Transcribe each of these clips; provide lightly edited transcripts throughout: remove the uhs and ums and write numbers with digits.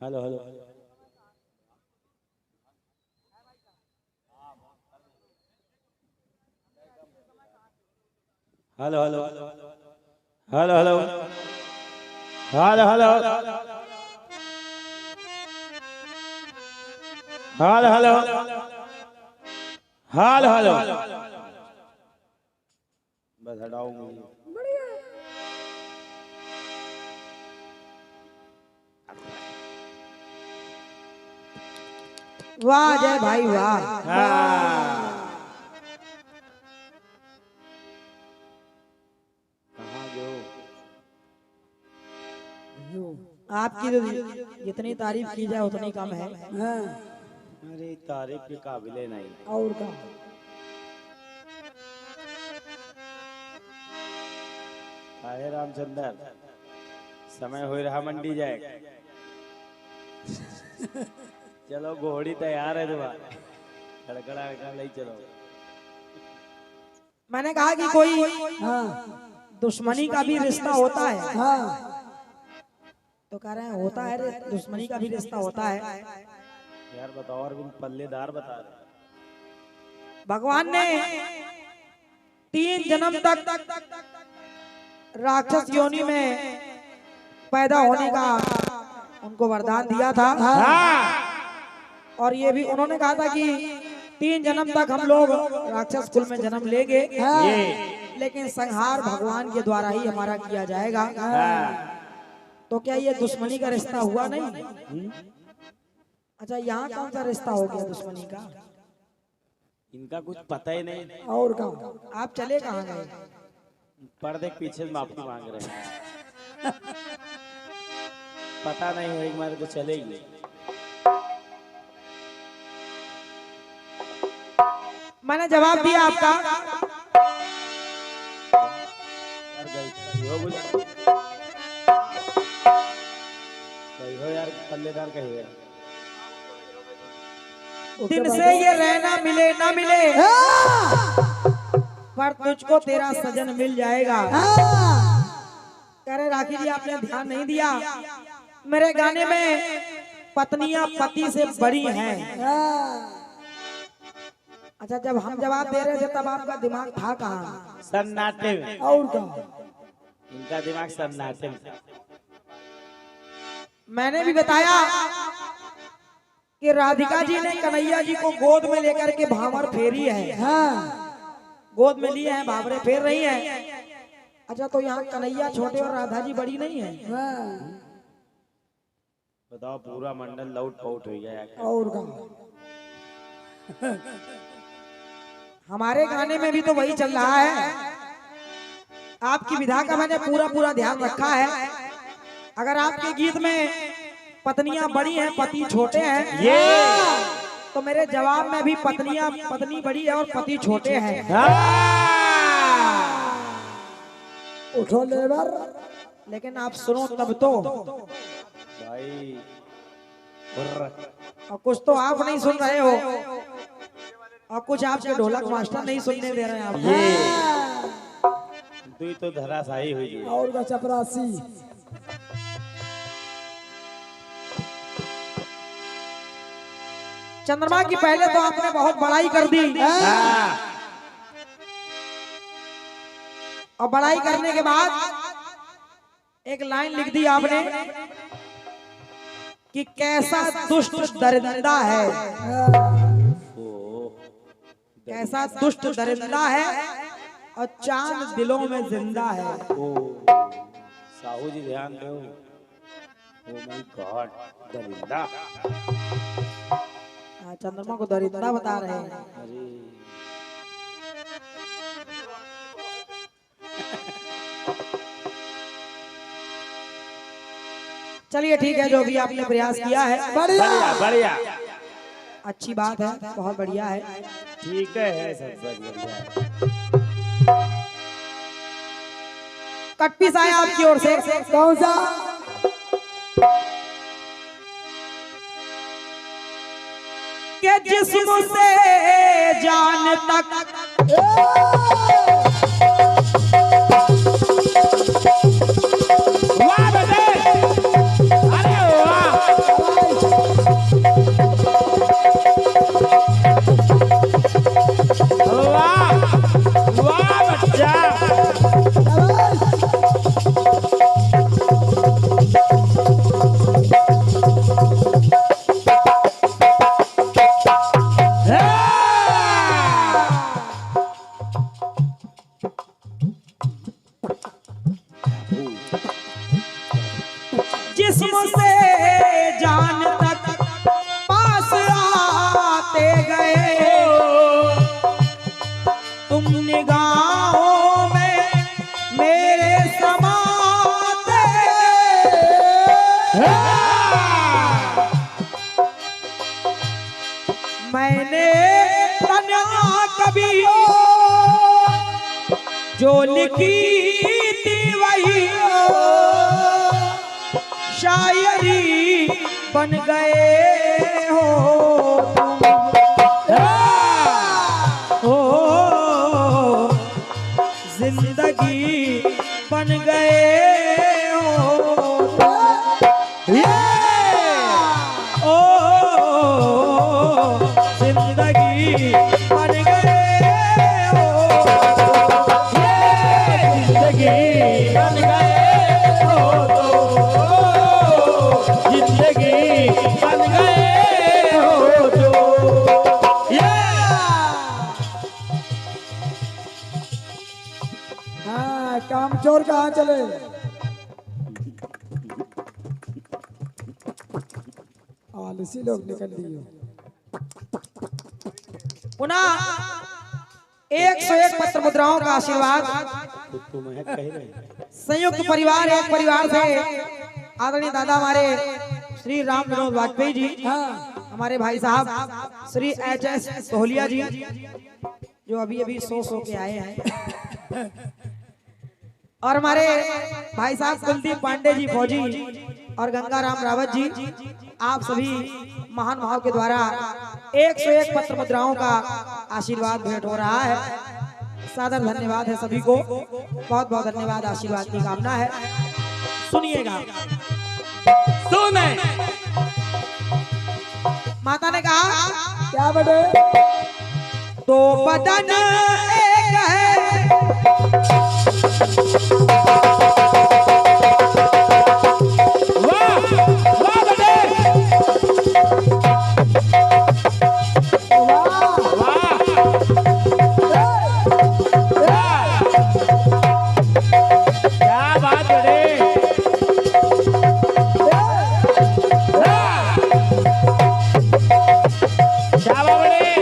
Hello hello hello hello hello hello hello hello hello hello hello hello बस हटाऊंगी। वाह जय भाई वाह। कहाँ गए हो? आपकी तो जितनी तारीफ की जाए उतनी कम है। अरे तारीफ के काबिले नहीं। और का आहे रामचंद्र समय हो रहा मंडी जाए। चलो घोड़ी तैयार है तुम्हारा खड़खड़ा ले चलो। मैंने कहा कि कोई दुश्मनी का भी रिश्ता होता है। तो कह रहे हैं होता है रे, दुश्मनी का भी रिश्ता होता है। यार बताओ और भी पल्लेदार बता रहे। भगवान ने 3 जन्म तक राक्षस योनि में पैदा होने का उनको वरदान दिया था। और ये भी उन्होंने कहा था कि 3 जन्म तक हम लोग राक्षस कुल में जन्म लेंगे, लेकिन संहार भगवान के द्वारा ही हमारा किया जाएगा। तो क्या ये दुश्मनी का रिश्ता हुआ नहीं? अच्छा, यहाँ कौन सा रिश्ता हो गया दुश्मनी का? इनका कुछ पता ही नहीं। और कहाँ आप चले कहाँ गए? पर्दे के पीछे माफी मांग रहे हैं। पता नहीं है हमारे तो चले ही। मैंने जवाब दिया आपका। हो यार पल्लेदार कहिए। दिन से ये रहना मिले ना मिले, पर तुझको तेरा सजन मिल जाएगा। कह रहे राखी जी आपने ध्यान नहीं दिया, मेरे गाने में पत्नियां पति से बड़ी हैं। अच्छा, जब हम जवाब दे रहे थे तब आपका दिमाग था कहाँ? सन्नाटे में। और कहाँ? इनका दिमाग सन्नाटे में। मैंने भी बताया कि राधिका जी ने कन्हैया जी को गोद में लेकर के भावर फेरी है। गोद में लिए हैं, भावरे फेर रही हैं। अच्छा, तो यहाँ कन्हैया छोटे और राधा जी बड़ी नहीं है? बताओ पूरा मंडल लौट पाउट हो गया। और हमारे गाने में भी तो वही चल रहा है। आपकी विधा का मैंने पूरा ध्यान रखा है। अगर आपके गीत में पत्नियां बड़ी हैं पति छोटे हैं, तो मेरे जवाब में भी पत्नी बड़ी है और पति छोटे हैं। उठो लेबर, लेकिन आप सुनो तब तो भाई। और कुछ तो आप नहीं सुन रहे हो, और कुछ आपके ढोलक मास्टर नहीं सुनने दे रहे हैं आपको। तू तो धराशायी हुई और का चपरासी। चंद्रमा की पहले तो आपने बहुत बड़ाई कर दी, और बड़ाई करने के बाद एक लाइन लिख दी आपने कि कैसा दुष्ट दरिंदा है, कैसा दुष्ट दरिंदा है और चांद दिलों में जिंदा है। साहू जी ध्यान दो। ओ माय गॉड, दरिंदा। चंद्रमा को दरिंदा बता रहे हैं। अरे चलिए ठीक है, जो भी आपने प्रयास किया है बढ़िया बढ़िया, अच्छी बात है, बहुत बढ़िया है। ठीक है, सब बढ़िया है। कट पीस आया आपकी ओर से। कौन सा? के जिस्म से जान तक जिस्म से जान तक पास आते गए, तुम निगाहों में मेरे समाते। मैंने तन्हा कभी जो लिखी थी वही शायरी बन गए हो जिंदगी बन गए हो। ओ जिंदगी बन गए हो, जिंदगी बन गए हो तो, जिंदगी बन गए हो तो। हाँ, कामचोर कहाँ चले? आलसी लोग निकल दिए। पुनः 101 पत्र मुद्राओं का आशीर्वाद। तो महक कह रहे संयुक्त परिवार, एक परिवार से आदरणीय दादा हमारे श्री राम विनोद वाजपेयी जी, हाँ, हमारे भाई साहब श्री HS सोहलिया जी जो अभी अभी सो के आए हैं, और हमारे भाई साहब कुलदीप पांडे जी फौजी और गंगाराम रावत जी, आप सभी महान भाव के द्वारा 101 पत्र मुद्राओं का आशीर्वाद भेंट हो रहा है। सादर धन्यवाद है सभी को, बहुत बहुत धन्यवाद, आशीर्वाद की कामना है। सुनिएगा। सुने माता ने कहा क्या बेटे? तो बदन एक है, वाह वाह बेटे, वाह क्या बात बेटे, शाबाश बेटे।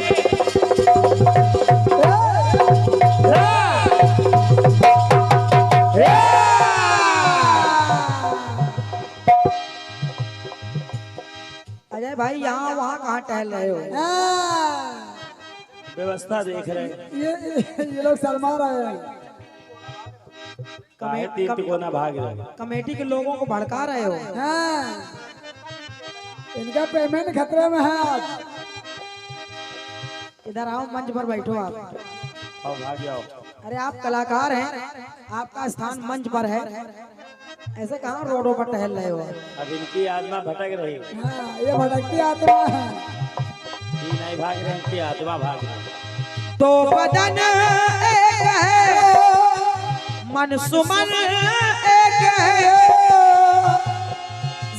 अजय भाई यहाँ वहाँ कहाँ टहल रहे हो? हाँ, व्यवस्था देख रहे हैं, ये लोग शर्मा रहे हैं। काहे तीन तिकोना भाग रहे हैं। कमेटी के लोगों को भड़का रहे हो। हाँ, इनका पेमेंट खतरे में है आज। इधर आओ, मंच पर बैठो आप। आओ भाग जाओ। अरे आप कलाकार हैं, आपका स्थान मंच पर है, ऐसे कहाँ रोडों पर टहल रहे हो? अब इनकी आत्मा भटक रही है, हाँ, ये भटकती आत्मा है। ये नहीं भाग रहे, इनकी आत्मा भाग रही है। तो बदन एक है, मन सुमन एक है,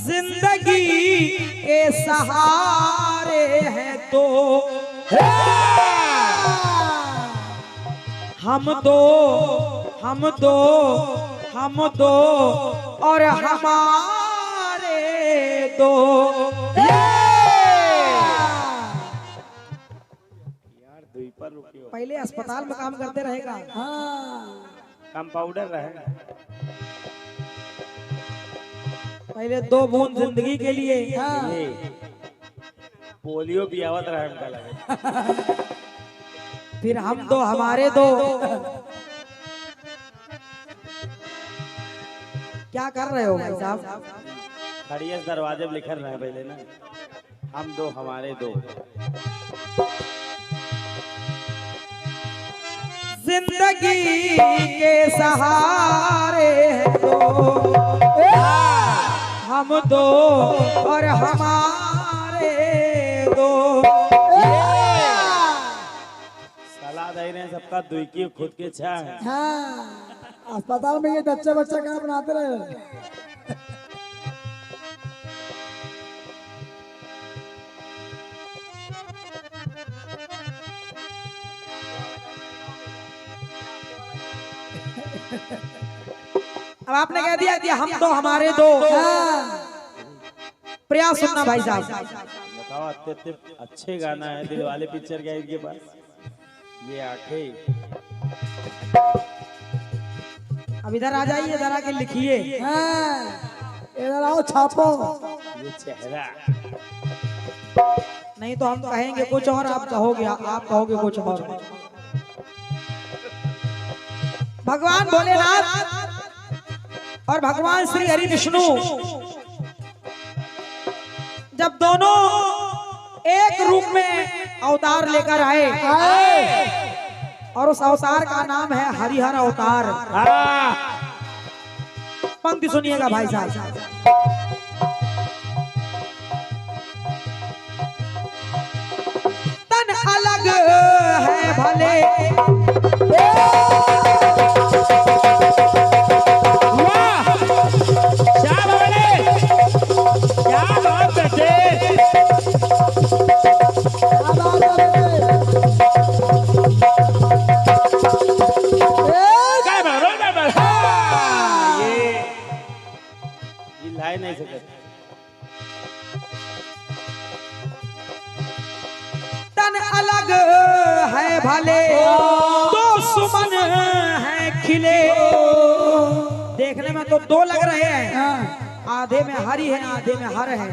जिंदगी के सहारे हैं तो हम दो, हम दो, हम दो और हमारे दो। यार दुई पर रुकियो, पहले अस्पताल में काम करते रहेगा। हाँ, कंपाउंडर रहे, पहले 2 बूंद जिंदगी के लिए। ये पोलियो भी आवत रहा हमका लगे। फिर हम दो हमारे दो। क्या कर रहे हो भाई साहब? खड़ियस दरवाजे में लिखल रहे पहले ना, हम दो हमारे दो। जिंदगी के सहारे हैं दो, हम दो और हमारे दो। सलाह दे रहे हैं सबका दुई की खुद के छा है। हाँ, अस्पताल में ये बच्चे बच्चे कहाँ बनाते रहे। अब आपने कह दिया कि हम दो हमारे दो। प्रयास सुनना भाई साहब। बताओ, अत्यंत अच्छे गाना है दिलवाले पिक्चर का इनके पास। ये आंखें, अब इधर आ जाइए, इधर आके लिखिए। इधर आओ छापो। ये चेहरा। नहीं तो हम कहेंगे कुछ और, आप कहोगे कुछ और। भगवान भोलेनाथ और भगवान श्री हरि विष्णु जब दोनों एक रूप में अवतार लेकर आए, और उस अवतार का नाम है हरिहर अवतार। पंक्ति सुनिएगा भाई साहब। तन अलग है भले, ला नहीं सकते। तन अलग है भले, दो सुमन है खिले। देखने में तो दो लग रहे हैं, आधे में हरि है आधे में हर है।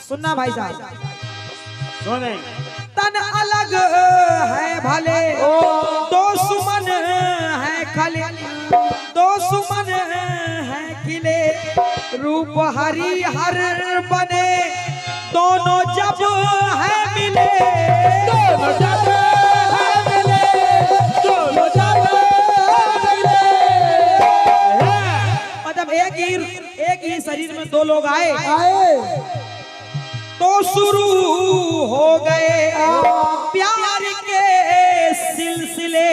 सुनना भाई साहब, सुने। तन अलग है भले, दो सुमन है खले, दो सुमन है खिले। रूप हरि हर बने, दोनों जब है मिले, दोनों जब है मिले, दोनों जब है मिले। मतलब एक ही शरीर में दो लोग आए तो शुरू हो गए प्यार के सिलसिले,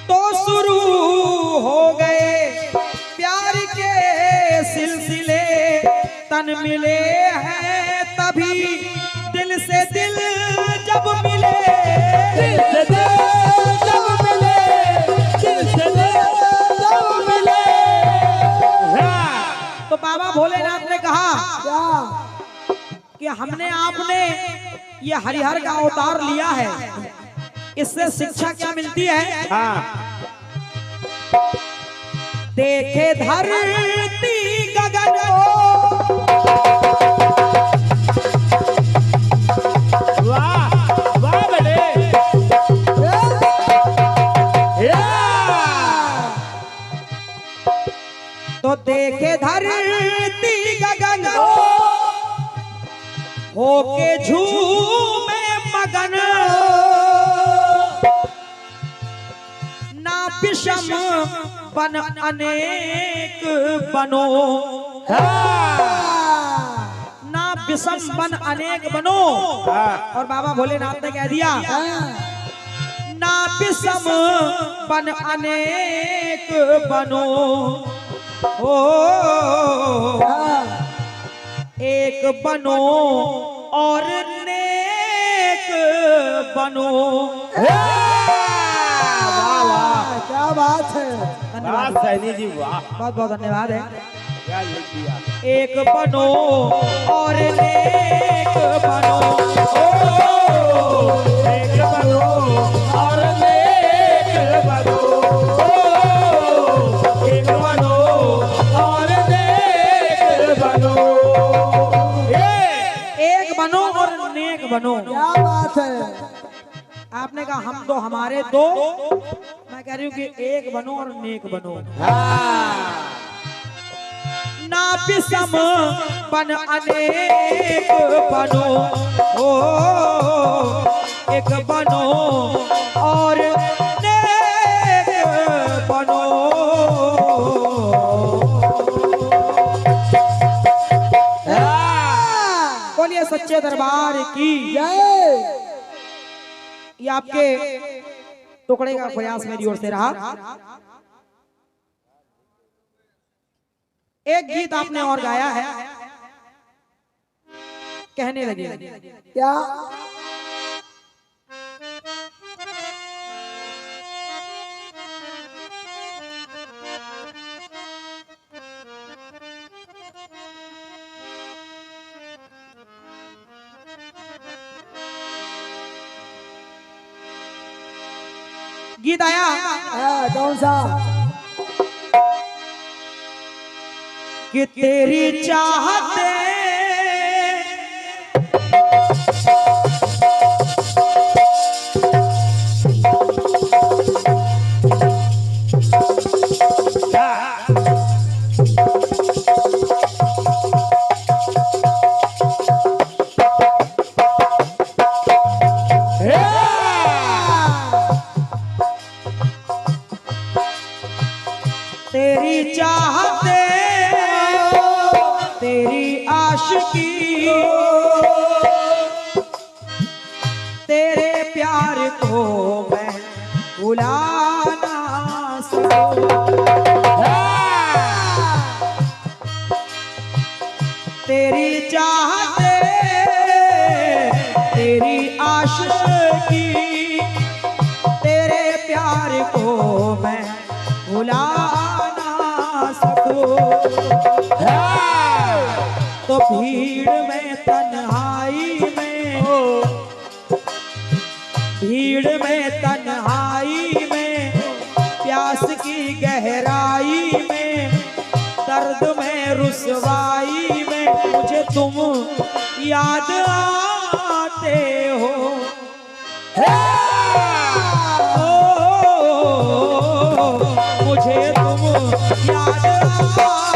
तो शुरू हो गए प्यार के सिलसिले। तन मिले हैं तभी दिल से दिल जब मिले, दिल से दिल जब मिले, दिल से दिल जब मिले। तो बाबा भोलेनाथ ने कहा कि हमने आपने ये हरिहर का अवतार लिया है, इससे शिक्षा क्या मिलती है? देखे धरती गगन, वाह वाह बड़े। तो देखे धरती गगन, होके झूमे मगन। ना विषम बन अनेक बनो, ना विषम बन अनेक बनो। और बाबा भोलेनाथ ने कह दिया ना विषम बन अनेक बनो, ओ एक बनो और नेक बनो। क्या बात है। धन्यवाद सैनी जी, वाह, बहुत बहुत धन्यवाद है। क्या लिख दिया। एक बनो और नेक बनो, ओ एक बनो और नेक बनो, एक बनो और नेक बनो। एक बनो और नेक बनो। क्या बात है। आपने कहा हम दो हमारे दो, मैं कह रही हूँ कि एक बनो और नेक बनो। ना विषम बन अनेक बनो, ओ एक बनो और नेक बनो। बोलिए सच्चे दरबार की जय। ये आपके टुकड़े का प्रयास मेरी ओर से रहा। एक गीत आपने और गाया है, कहने लगे क्या गीत आया कौन सा? कि तेरी चाहते तेरी चाहते तेरी आशिकी तेरे प्यार को मैं भुला ना सकूं। तेरी चाहते तेरी आशिकी तेरे प्यार को मैं भुला तो भीड़ में तन्हाई में भीड़ में तन्हाई में प्यास की गहराई में दर्द में रुसवाई में मुझे तुम याद आते हो। मुझे तुम याद आते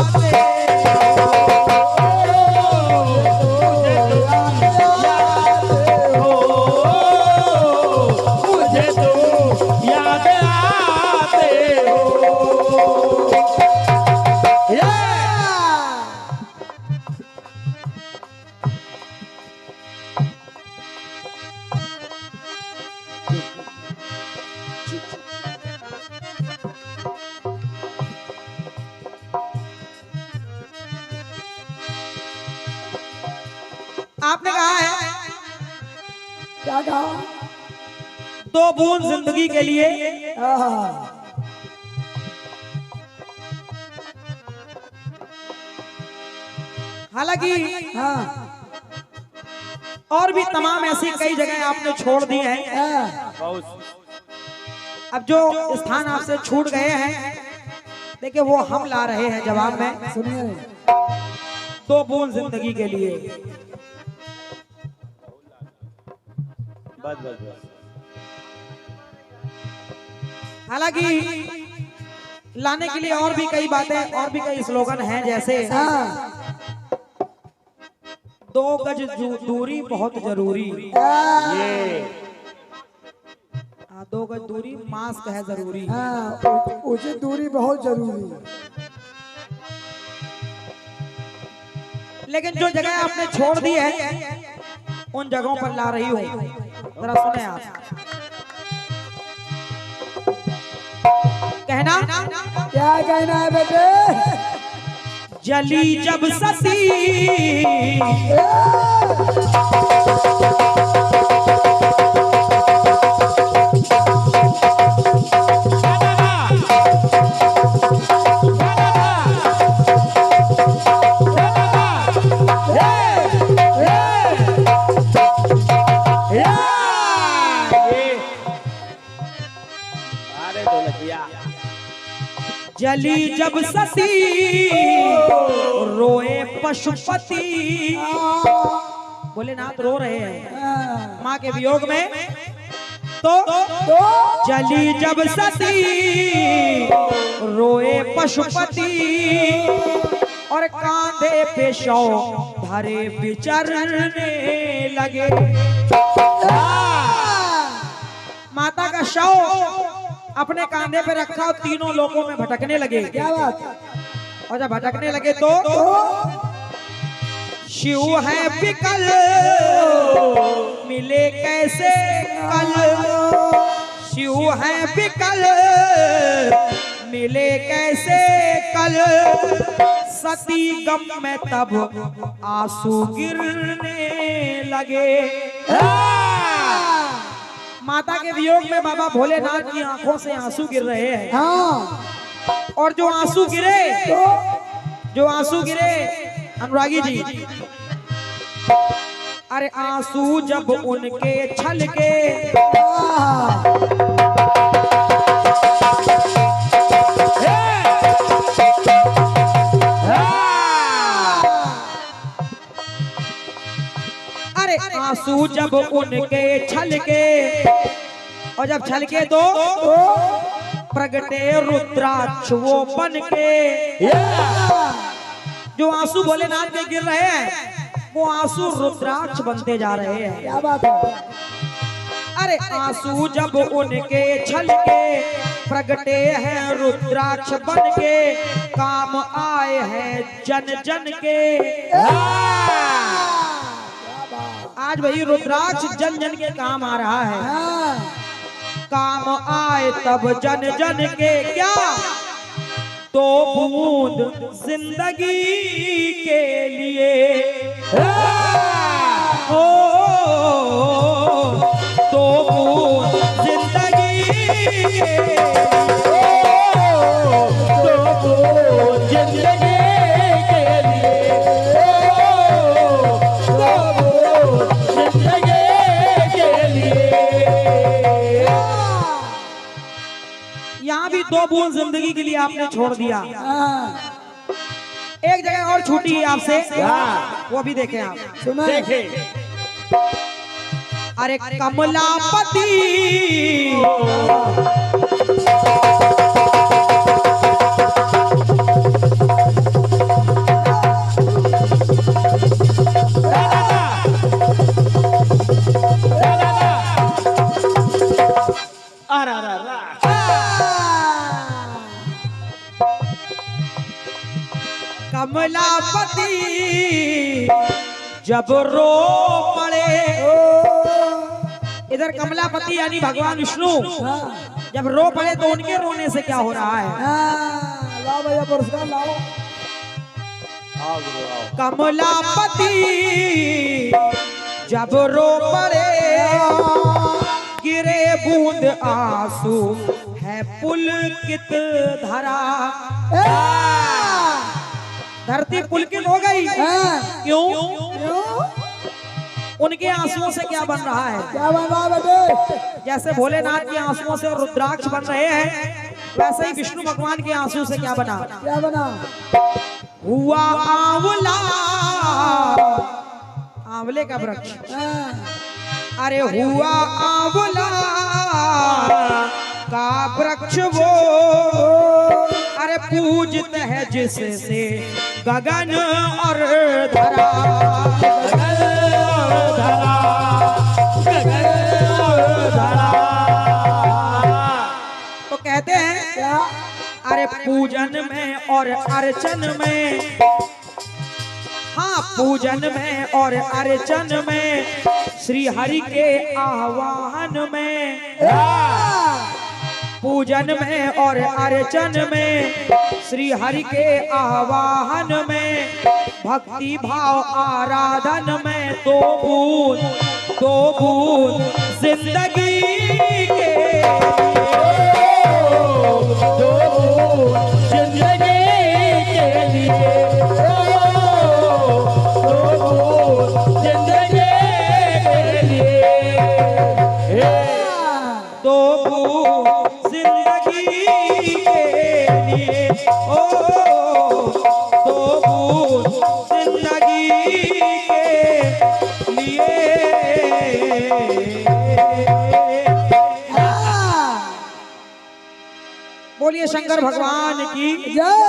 आपने कहा है क्या कहा? 2 बूंद जिंदगी के लिए हालांकि और भी तमाम ऐसी कई जगह आपने छोड़ दी हैं। अब जो स्थान आपसे छूट गए हैं देखिए वो हम ला रहे हैं जवाब में। सुनिए 2 बूंद जिंदगी के लिए बस बस बस। हालांकि लाने के लिए और भी कई बातें और भी कई स्लोगन हैं जैसे 2 गज दूरी बहुत जरूरी। ये 2 गज दूरी मास्क है जरूरी। उचित दूरी बहुत जरूरी। लेकिन जो जगह आपने छोड़ दी है उन जगहों पर ला रही हूँ, जरा सुने आप। कहना क्या कहना है बेटे? जली जब सती जली जब सती रोए पशुपति। भोलेनाथ रो रहे हैं माँ के वियोग में। तो जली जब सती रोए पशुपति और कांधे पे शव धरे विचरने लगे। माता का शव अपने कांधे पे रखा और तीनों लोकों में भटकने लगे। क्या बात? और जब भटकने लगे तो शिव है विकल मिले कैसे कल। शिव है विकल मिले कैसे कल। सती गम में तब आंसू गिरने लगे। माता के वियोग में बाबा भोलेनाथ की आंखों से आंसू गिर रहे हैं। और जो आंसू गिरे अनुरागी जी, अरे आंसू जब उनके छलके आंसू जब उनके छलके, और जब छलके तो प्रगटे रुद्राक्ष वो बन के। जो आंसू भोलेनाथ के गिर रहे हैं वो आंसू रुद्राक्ष बनते जा रहे हैं। क्या बात है? अरे आंसू जब उनके छलके प्रगटे हैं रुद्राक्ष बन के, काम आए हैं जन जन के। आज भाई रुद्राक्ष जन जन के काम आ रहा है। काम आए तब जन जन के क्या, तो बूंद जिंदगी के लिए हो, तो बूंद जिंदगी के लिए, तो बूंद जिंदगी के लिए, तो बूंद जिंदगी के लिए। यहाँ भी 2 बूंद जिंदगी के लिए आपने छोड़ दिया। एक जगह और छूटी है आपसे, वो भी देखें आप। देखें अरे कमलापति कमलापति जब रो पड़े, इधर कमलापति यानी भगवान विष्णु जब रो पड़े तो उनके रोने से क्या हो रहा है? लाओ भैया पुरस्कार लाओ। कमलापति जब रो पड़े, गिरे बूंद आंसू है पुलकित धरा। धरती पुलकित हो गई। क्यों? उनके आंसुओं से क्या बन रहा है? क्या बन रहा है बेटे? जैसे भोलेनाथ के आंसुओं से रुद्राक्ष बन रहे हैं, वैसे ही विष्णु भगवान के आंसू से क्या बना? क्या बना? हुआ आंवला, आंवले का वृक्ष। अरे हुआ आंवला का वृक्ष वो, अरे पूजते हैं जिससे गगन और धरा। गगन और धरा, गगन और धरा। तो कहते हैं क्या? अरे पूजन में और अर्चन में, हाँ पूजन में और अर्चन में, श्री हरि के आह्वान में, पूजन में और अर्चन में, श्री हरि के आह्वान में, भक्ति भाव आराधन में, दो बूंद जिंदगी के, दो बूंद जिंदगी के लिए, दो बूंद जिंदगी के लिए, दो बूंद जिंदगी के लिए, ओ दो बूंद जिंदगी के लिए। बोलिए शंकर भगवान की जय।